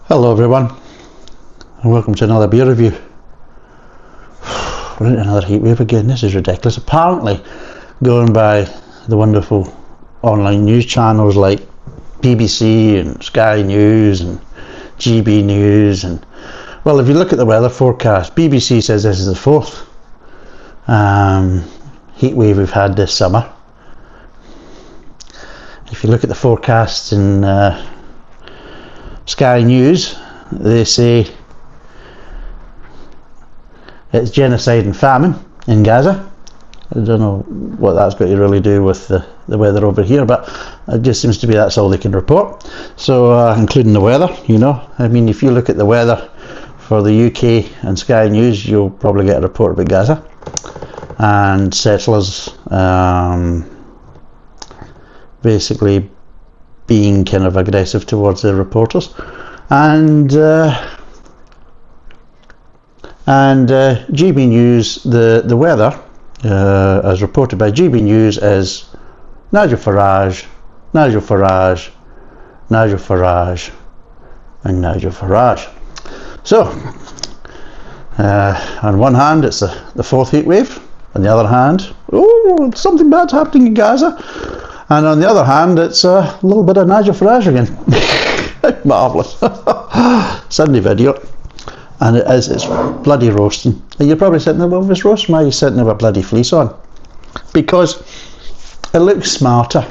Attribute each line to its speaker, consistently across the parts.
Speaker 1: Hello everyone, and welcome to another beer review. We're into another heat wave again. This is ridiculous. Apparently, going by the wonderful online news channels like BBC and Sky News and GB News, and well, if you look at the weather forecast, BBC says this is the fourth heat wave we've had this summer. If you look at the forecasts in Sky News, they say it's genocide and famine in Gaza. I don't know what that's got to really do with the weather over here, but it just seems to be that's all they can report. So including the weather, you know, I mean, if you look at the weather for the UK and Sky News, you'll probably get a report about Gaza and settlers basically being kind of aggressive towards the reporters, and GB News, the weather as reported by GB News is Nigel Farage, Nigel Farage, Nigel Farage, and Nigel Farage. So on one hand it's the fourth heat wave, on the other hand, oh, something bad's happening in Gaza. And on the other hand, it's a little bit of Nigel Farage again. Marvellous. Sunday video. And it's bloody roasting. And you're probably sitting there, well, if it's roasting, why are you sitting there with a bloody fleece on? Because it looks smarter.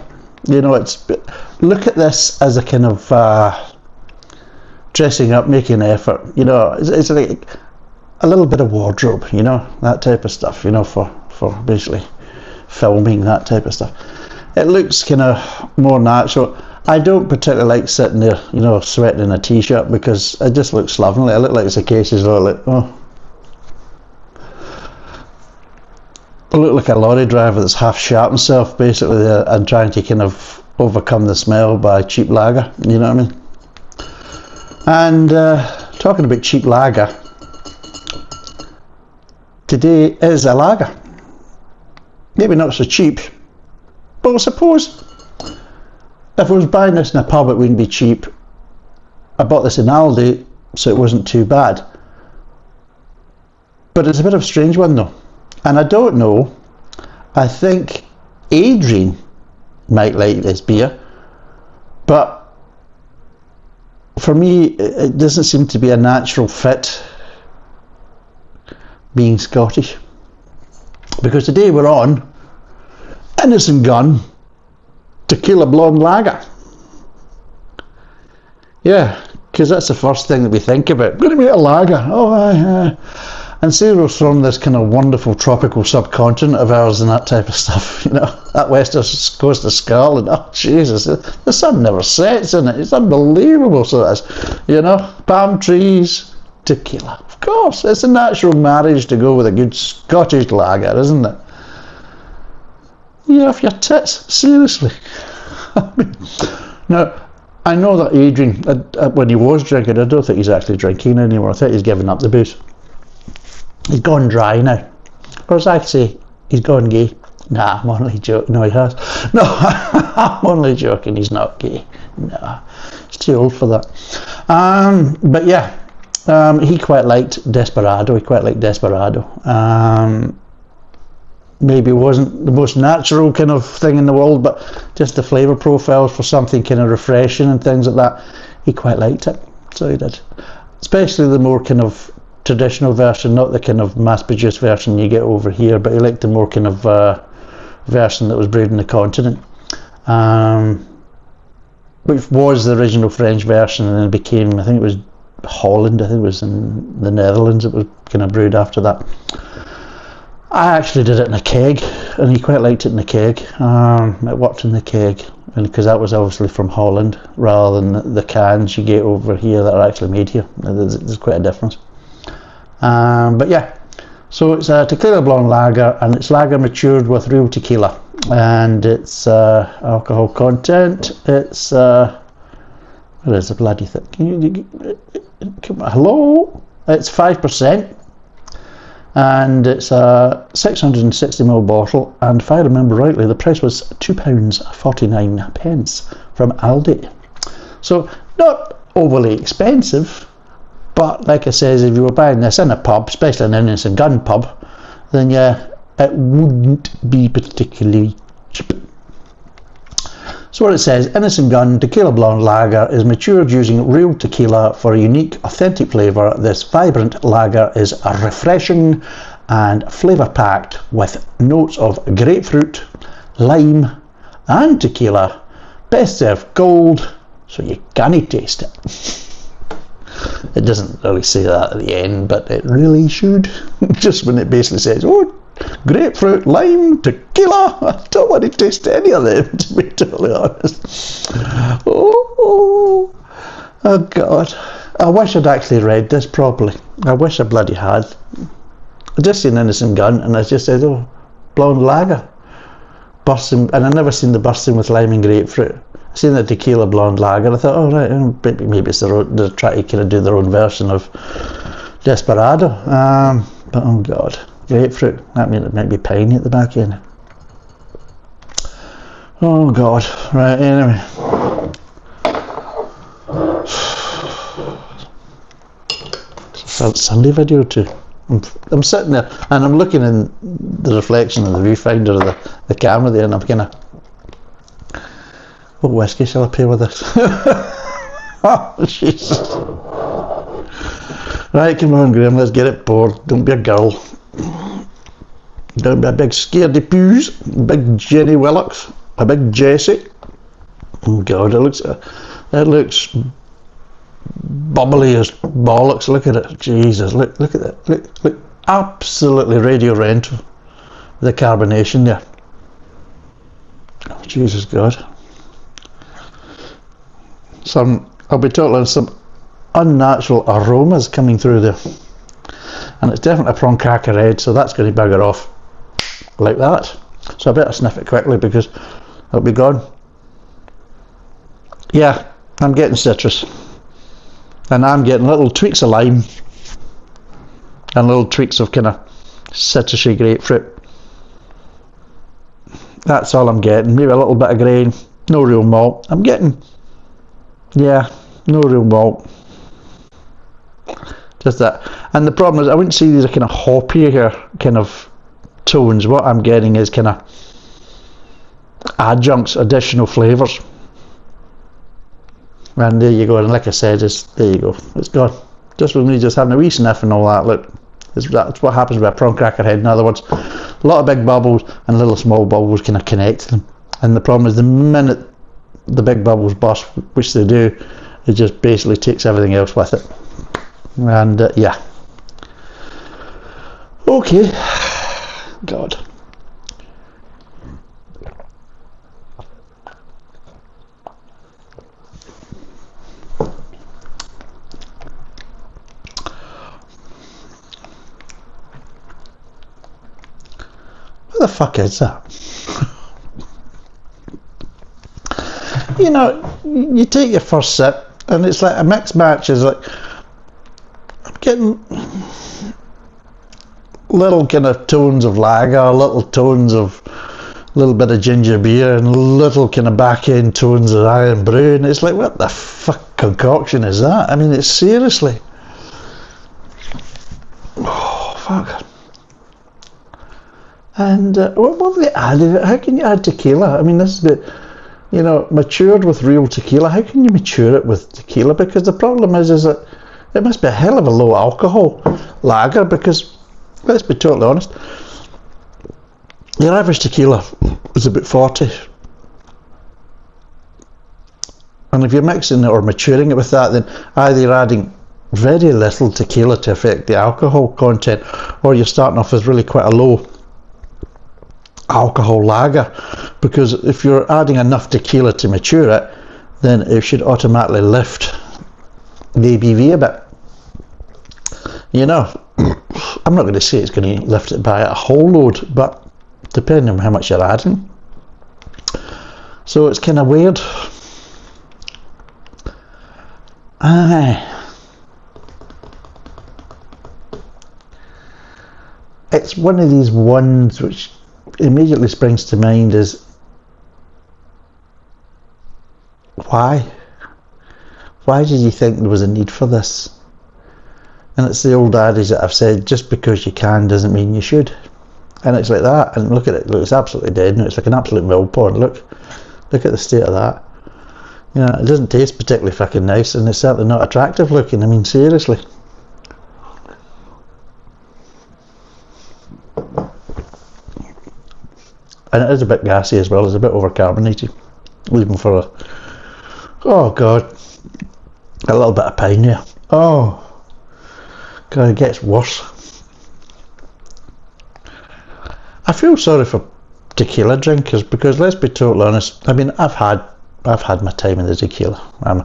Speaker 1: You know, look at this as a kind of dressing up, making an effort. You know, it's like a little bit of wardrobe, you know, that type of stuff, you know, for basically filming, that type of stuff. It looks kind of more natural. I don't particularly like sitting there, you know, sweating in a t-shirt, because it just looks slovenly. I look like it's a case as well, like, oh. I look like a lorry driver that's half shat himself, basically, and trying to kind of overcome the smell by cheap lager, you know what I mean? And talking about cheap lager, today is a lager. Maybe not so cheap, but I suppose if I was buying this in a pub it wouldn't be cheap. I bought this in Aldi, so it wasn't too bad. But it's a bit of a strange one though. And I don't know, I think Adrian might like this beer, but for me it doesn't seem to be a natural fit being Scottish. Because today we're on Innis and Gunn Tequila Blonde Lager. Yeah, because that's the first thing that we think about. Going to make a lager. Oh, and zero's from this kind of wonderful tropical subcontinent of ours and that type of stuff. You know, that west coast of Scotland. Oh, Jesus, the sun never sets in it. It's unbelievable. So that's, you know, palm trees, tequila. Of course, it's a natural marriage to go with a good Scottish lager, isn't it? Yeah, off your tits, seriously. Now, I know that Adrian, when he was drinking, I don't think he's actually drinking anymore. I think he's given up the booze. He's gone dry now. Or as I say, he's gone gay. Nah, I'm only joking. No, he has. No, I'm only joking. He's not gay. No, he's too old for that. But yeah, he quite liked Desperado. Maybe wasn't the most natural kind of thing in the world, but just the flavour profiles for something kind of refreshing and things like that, he quite liked it, so he did. Especially the more kind of traditional version, not the kind of mass-produced version you get over here, but he liked the more kind of version that was brewed in the continent, which was the original French version, and then it became, I think it was Holland, I think it was in the Netherlands, it was kind of brewed after that. I actually did it in a keg, and he quite liked it in a keg. It worked in the keg, because that was obviously from Holland, rather than the cans you get over here that are actually made here. There's quite a difference. But yeah, so it's a Tequila Blonde Lager, and it's lager matured with real tequila. And its alcohol content, it's, what is the bloody thing? Come on, hello? It's 5%. And it's a 660ml bottle, and if I remember rightly, the price was £2.49 from Aldi. So not overly expensive, but like I says, if you were buying this in a pub, especially an Innis and Gunn pub, then yeah, it wouldn't be particularly cheap. So what it says, Innis & Gunn Tequila Blonde Lager is matured using real tequila for a unique, authentic flavour. This vibrant lager is refreshing and flavour-packed with notes of grapefruit, lime and tequila. Best served cold, so you can't taste it. It doesn't really say that at the end, but it really should. Just when it basically says, oh, grapefruit, lime, tequila. I don't want to taste any of them, to be totally honest. Oh God. I wish I'd actually read this properly. I wish I bloody had. I just seen Innis & Gunn and I just said, oh, blonde lager. Bursting, and I never seen the bursting with lime and grapefruit. I seen the tequila blonde lager. I thought, oh right, maybe it's they're trying to kind of do their own version of Desperado. But oh God. Grapefruit, that means it might be piney at the back end. Oh God, right, anyway. It's a Sunday video too. I'm sitting there and I'm looking in the reflection of the viewfinder of the camera there, and I'm kind of, what whiskey shall I pair with this? Oh Jesus. Right, come on Graham, let's get it poured. Don't be a girl. Don't be a big scaredy poos, big Jenny Willocks, a big Jessie. Oh God, it looks bubbly as bollocks. Look at it, Jesus! Look at that! Look, absolutely radio rental. The carbonation there. Oh, Jesus God! I'll be totally some unnatural aromas coming through there. And it's definitely a prawn cracker head, so that's going to bugger off like that. So I better sniff it quickly because it'll be gone. Yeah, I'm getting citrus. And I'm getting little tweaks of lime and little tweaks of kind of citrusy grapefruit. That's all I'm getting. Maybe a little bit of grain, no real malt. I'm getting, yeah, no real malt. Just that. And the problem is I wouldn't see these are kind of hoppier kind of tones. What I'm getting is kind of adjuncts, additional flavours. And there you go. And like I said, there you go. It's gone. Just with me just having a wee sniff and all that. Look, that's what happens with a prawn cracker head. In other words, a lot of big bubbles and little small bubbles kind of connect them. And the problem is the minute the big bubbles burst, which they do, it just basically takes everything else with it. And yeah, okay. God, what the fuck is that? You know, you take your first sip and it's like a mixed match. Is like getting little kind of tones of lager, little tones of a little bit of ginger beer, and little kind of back end tones of iron brew, and it's like, what the fuck concoction is that? I mean, it's seriously, oh fuck. And what have they added? How can you add tequila? I mean, this is a bit, you know, matured with real tequila. How can you mature it with tequila? Because the problem is that it must be a hell of a low alcohol lager, because let's be totally honest, your average tequila is about 40. And if you're mixing it or maturing it with that, then either you're adding very little tequila to affect the alcohol content, or you're starting off with really quite a low alcohol lager, because if you're adding enough tequila to mature it, then it should automatically lift the ABV a bit. You know, I'm not going to say it's going to lift it by a whole load, but depending on how much you're adding. So it's kind of weird. It's one of these ones which immediately springs to mind is, why Why did you think there was a need for this? And it's the old adage that I've said, just because you can doesn't mean you should. And it's like that, and look at it, look, it's absolutely dead now. It's like an absolute mill pond. Look at the state of that. You know, it doesn't taste particularly fucking nice, and it's certainly not attractive looking. I mean, seriously. And it is a bit gassy as well. It's a bit overcarbonated, even for a, oh god, a little bit of pine there. Oh god, it gets worse. I feel sorry for tequila drinkers, because let's be totally honest, I mean, I've had my time in the tequila. I'm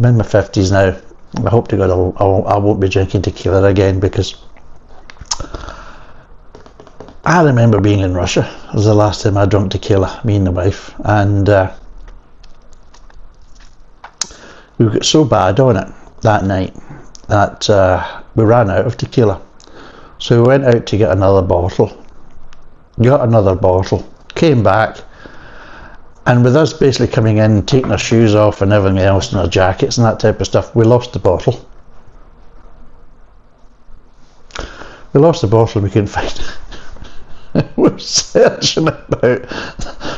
Speaker 1: in my 50s now. I hope to God I won't be drinking tequila again, because I remember being in Russia. It was the last time I drank tequila, me and the wife, and we got so bad on it that night that we ran out of tequila. So we went out to get another bottle, came back, and with us basically coming in, taking our shoes off and everything else, and our jackets and that type of stuff, we lost the bottle. We couldn't find it. We're searching about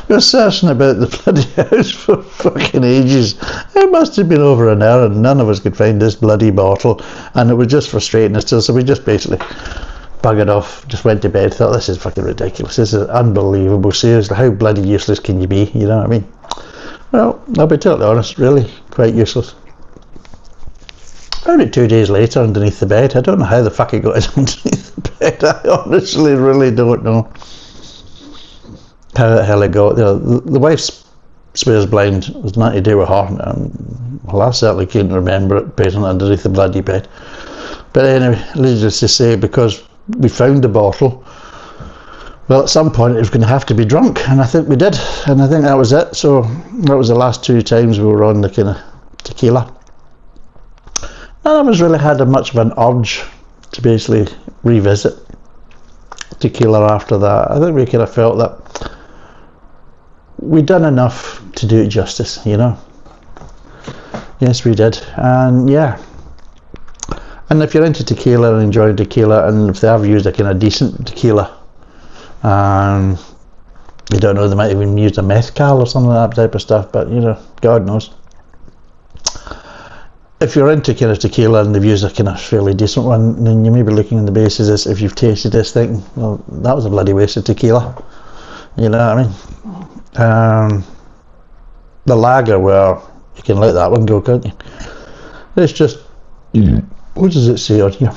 Speaker 1: the bloody house for fucking ages. It must have been over an hour, and none of us could find this bloody bottle, and it was just frustrating us too, so we just basically buggered off, just went to bed, thought, this is fucking ridiculous, this is unbelievable, seriously, how bloody useless can you be, you know what I mean? Well, I'll be totally honest, really quite useless. Found it 2 days later underneath the bed. I don't know how the fuck it got it underneath the bed. I honestly really don't know how the hell it got there. The wife swears blind. It was nothing to do with her. Well, I certainly can't remember it being underneath the bloody bed. But anyway, needless to say, because we found the bottle, well, at some point it was going to have to be drunk, and I think we did, and I think that was it. So that was the last 2 times we were on the kind of tequila. None of us really had much of an urge to basically revisit tequila after that. I think we kind of felt that we'd done enough to do it justice, you know. Yes, we did, and yeah. And if you're into tequila and enjoying tequila, and if they have used a kind of decent tequila, you don't know, they might even use a mezcal or something like that type of stuff, but you know, God knows. If you're into kind of tequila and they've used a kind of fairly decent one, then you may be looking on the basis as if you've tasted this thing, well, that was a bloody waste of tequila. You know what I mean? The lager, well, you can let that one go, can't you? It's just, what does it say on here?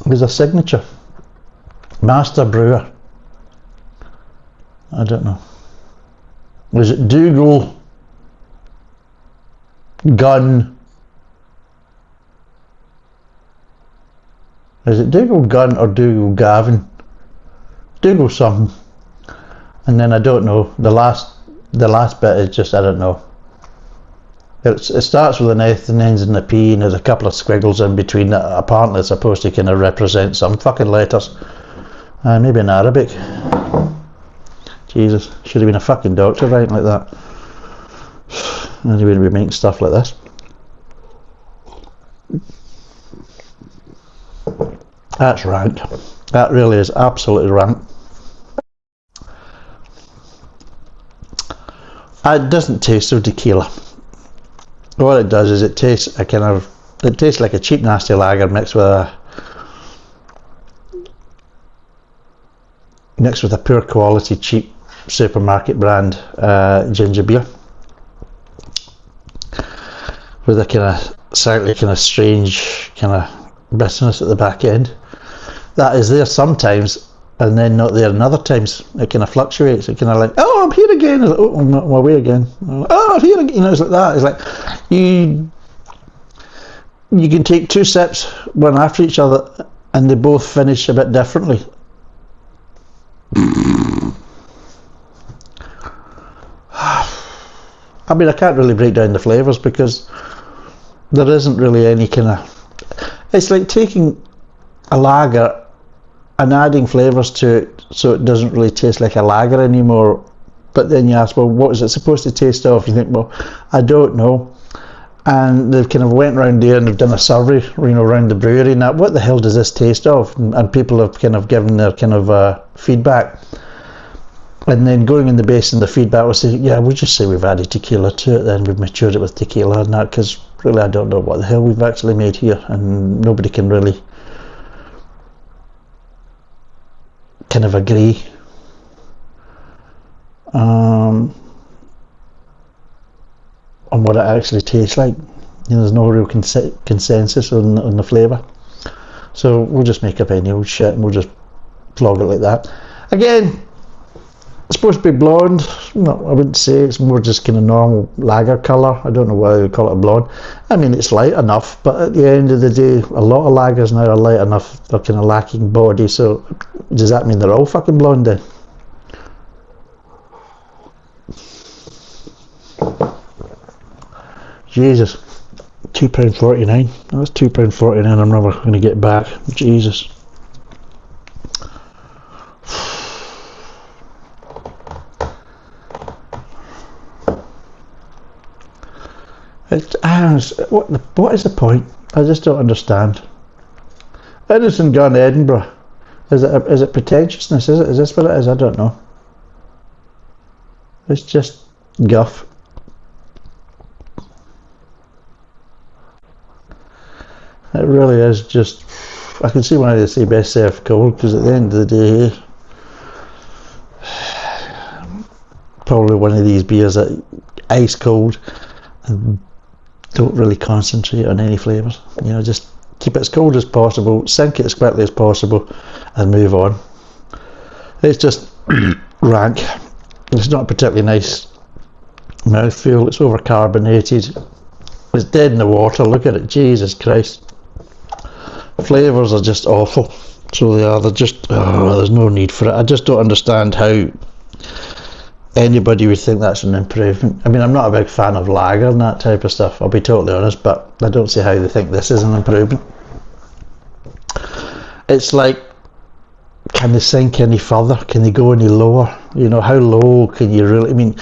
Speaker 1: There's a signature. Master Brewer. I don't know. Was it Dougal, Gunn? Is it Dougal Gunn or Dougal Gavin? Dougal something. And then I don't know. The last bit is just, I don't know. It starts with an S and ends in a P, and there's a couple of squiggles in between that apparently it's supposed to kind of represent some fucking letters. Maybe in Arabic. Jesus, should have been a fucking doctor writing like that. And he wouldn't be making stuff like this. That's rank. That really is absolutely rank. It doesn't taste of tequila. What it does is it tastes like a cheap nasty lager mixed with a poor quality cheap supermarket brand ginger beer with a kind of slightly kind of strange kind of bitterness at the back end that is there sometimes and then not there, and other times it kind of fluctuates. It kind of like, oh, I'm here again. Like, oh, I'm not my way again. Oh, I'm here again. You know, it's like that. It's like you can take 2 sips one after each other, and they both finish a bit differently. I mean, I can't really break down the flavours because there isn't really any kind of. It's like taking a lager and adding flavours to it so it doesn't really taste like a lager anymore. But then you ask, well, what is it supposed to taste of? You think, well, I don't know. and they've kind of went around there and they've done a survey, you know, around the brewery and that, what the hell does this taste of? And people have kind of given their kind of feedback. And then going in the base and the feedback will say, yeah, we'll just say we've added tequila to it, then we've matured it with tequila and that, because really I don't know what the hell we've actually made here, and nobody can really kind of agree on what it actually tastes like. You know, there's no real consensus on the flavour. So we'll just make up any old shit and we'll just flog it like that. Again, it's supposed to be blonde. No, I wouldn't say. It's more just kind of normal lager colour. I don't know why they call it a blonde. I mean, it's light enough, but at the end of the day, a lot of lagers now are light enough. They're kind of lacking body. So does that mean they're all fucking blonde then? Jesus, £2.49. That's £2.49 I'm never going to get back. Jesus. What is the point? I just don't understand. Innis and Gunn, Edinburgh. Is it pretentiousness? Is this what it is? I don't know. It's just guff. It really is just. I can see why they say best served cold, because at the end of the day, probably one of these beers that ice cold and don't really concentrate on any flavours. You know, just keep it as cold as possible, sink it as quickly as possible, and move on. It's just rank. It's not a particularly nice mouthfeel. It's overcarbonated. It's dead in the water. Look at it. Jesus Christ. Flavours are just awful. So they are. They're just. Oh, there's no need for it. I just don't understand how anybody would think that's an improvement. I mean, I'm not a big fan of lager and that type of stuff, I'll be totally honest, but I don't see how they think this is an improvement. It's like, can they sink any further? Can they go any lower? You know, how low can you really? I mean,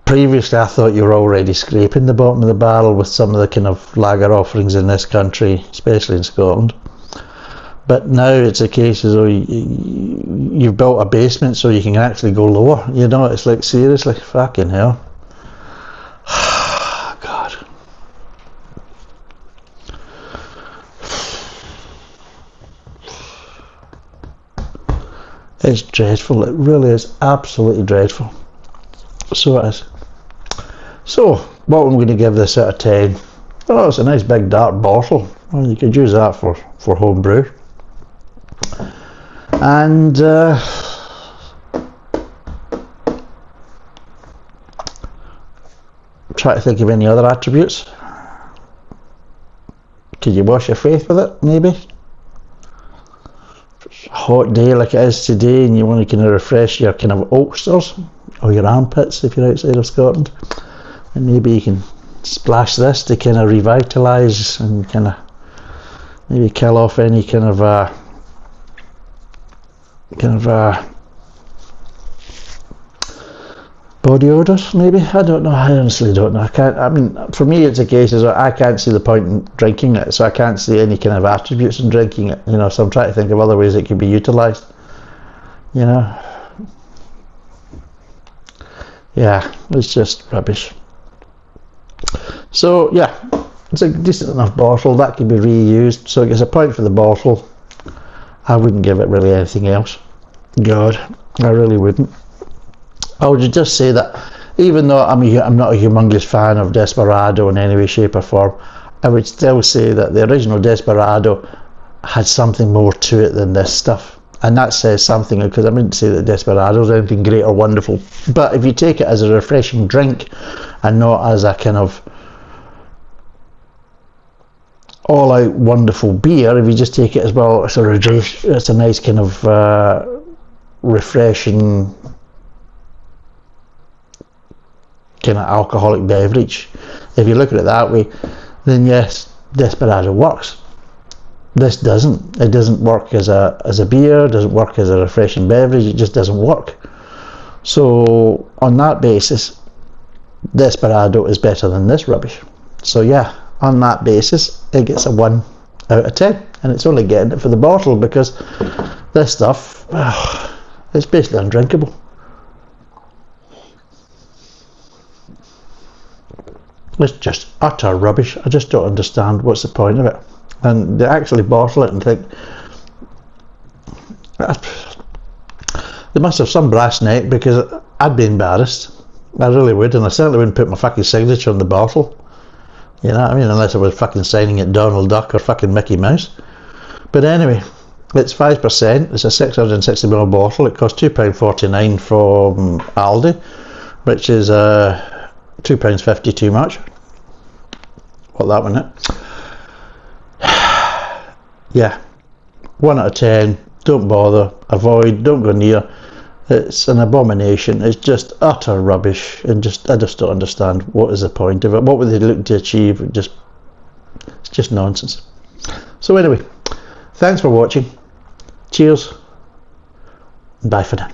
Speaker 1: previously I thought you were already scraping the bottom of the barrel with some of the kind of lager offerings in this country, especially in Scotland. But now it's a case as though you've built a basement so you can actually go lower. You know, it's like, seriously, fucking hell. God. It's dreadful. It really is absolutely dreadful. So it is. So, what I'm going to give this out of 10. Oh, it's a nice big dark bottle. Well, you could use that for home brew. And try to think of any other attributes. Could you wash your face with it, maybe? A hot day like it is today and you want to kind of refresh your kind of oysters or your armpits if you're outside of Scotland, and maybe you can splash this to kind of revitalise and kind of maybe kill off any kind of body odours, maybe. I don't know. I honestly don't know. I mean, for me, it's a case of I can't see the point in drinking it, so I can't see any kind of attributes in drinking it. You know, so I'm trying to think of other ways it could be utilised. You know, yeah, it's just rubbish. So yeah, it's a decent enough bottle that can be reused. So it gets a point for the bottle. I wouldn't give it really anything else. God, I really wouldn't. I would just say that even though I'm not a humongous fan of Desperado in any way, shape or form, I would still say that the original Desperado had something more to it than this stuff. And that says something, because I wouldn't say that Desperado is anything great or wonderful. But if you take it as a refreshing drink and not as a kind of all-out wonderful beer, if you just take it as, well, it's a nice kind of refreshing kind of alcoholic beverage, if you look at it that way, then yes, Desperado works. This doesn't. It doesn't work as a beer, doesn't work as a refreshing beverage, it just doesn't work. So on that basis, Desperado is better than this rubbish. So yeah, on that basis, it gets a 1 out of 10, and it's only getting it for the bottle, because this stuff, it's basically undrinkable. It's just utter rubbish. I just don't understand what's the point of it. And they actually bottle it and think, they must have some brass neck, because I'd be embarrassed. I really would, and I certainly wouldn't put my fucking signature on the bottle. You know what I mean? Unless I was fucking signing it Donald Duck or fucking Mickey Mouse. But anyway, it's 5%. It's a 660ml bottle. It costs £2.49 from Aldi, which is £2.50 too much. What that one is. Yeah, 1 out of 10. Don't bother. Avoid. Don't go near. It's an abomination. It's just utter rubbish, and I just don't understand what is the point of it. What were they looking to achieve? It's just nonsense. So anyway, thanks for watching. Cheers. Bye for now.